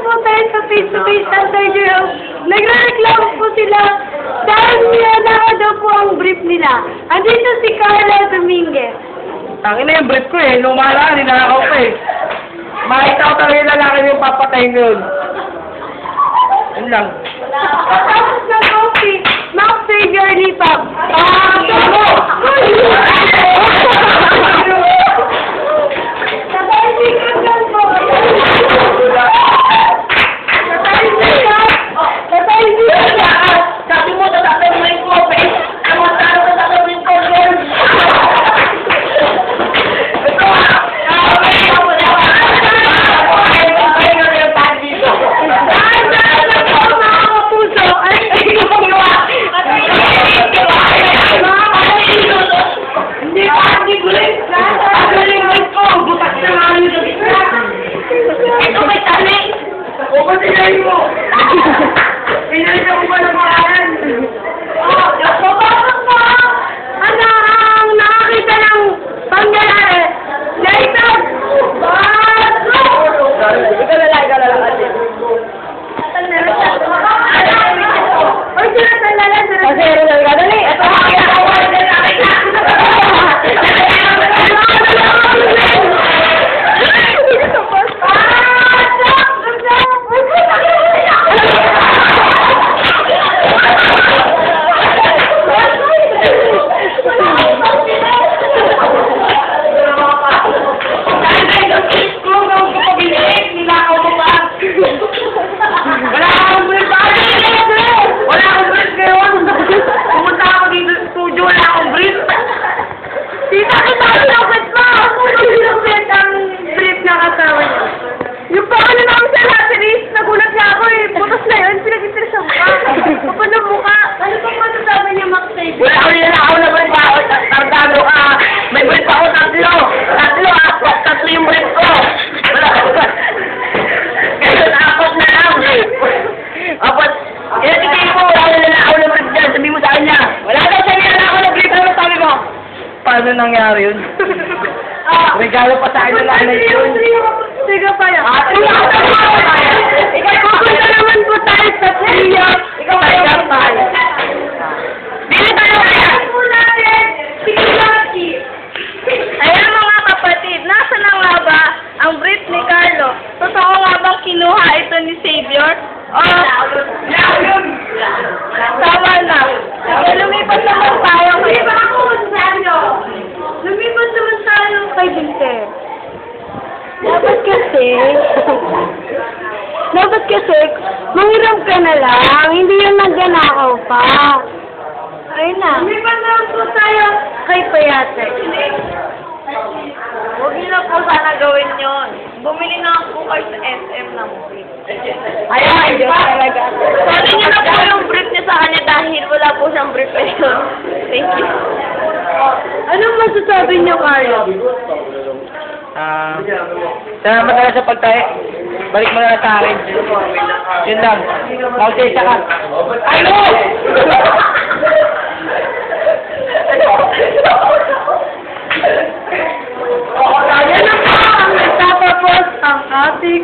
po tayo sa face-to-face ng third year old. Nagre-reklamo po sila dahil naka daw po ang brief nila. Andito si Carla Dominguez. Tangin na yung brief ko eh. Nung mahala, ninakaw ko eh. Makita ko talaga yung lalaki yung papatayin ko yun. Yun lang. Tapos na po si Max Xavier Lipag. Sabi mo, tatapin mo yung kopi. Ang matalo ko tatapin ko yun. Ito ha! Ito may tali! O, ba't sinayin mo? Pinayin ako ba ng maalan? Papasok po ang nakakita ng pangyayari. Later! Pasok! Ikaw na lang kasi. Oy, sila talala, sila Kasi, dali! Ito ang kinakawa na natin! Yung pangalan namin sa Laceris, nagulat niya ako eh. Butas na yun, pinag-interest ang mukha. Kapag ng mukha. Ano pang masasabi niya, Max Xavier? Wala ko nila ako na brief ako. Tardado ka. May brief ako tatlo. Tatlo yung brief ko. Wala ko. Ngayon, apat na lang. Apat. Tingin mo, wala ko nila ako na brief dyan. Sabi mo sa kanya. Wala daw sa nila ako na brief. Ano sabi mo? Paano nangyari yun? Regalo pa sa akin na nanay yun. Sige pa yan. Ikaw, Pupunta naman po tayo sa Trio. ikaw tayo. Dili tayo kaya. Po natin, si Lucky. Ayan mga kapatid, nasa na nga ba ang brief ni Carlo? Totoo nga bang kinuha ito ni Xavier? O, tama na. Sige, lumipat naman tayo. Lumipat ako sa ano? Lumipat naman tayo kay Dinte. Dapat kasi, manghiram ka na lang, hindi yung nagnanakaw pa. Ayun na. Lumipat naman po tayo kay Payate. Huwag niyo na po sana gawin yon. Bumili na po kayo sa SM ng brief. Ayan, Diyos talaga. Sorry niyo na po yung brief niya sa kanya dahil wala po siyang brief ngayon. Thank you. Anong masasabi niyo, Carlo? Salamat na sa pagtayo. Balik mo na lang sa akin. Yun lang. Mautisa ka. Ano? Yan na po ang nagtatapos ang ating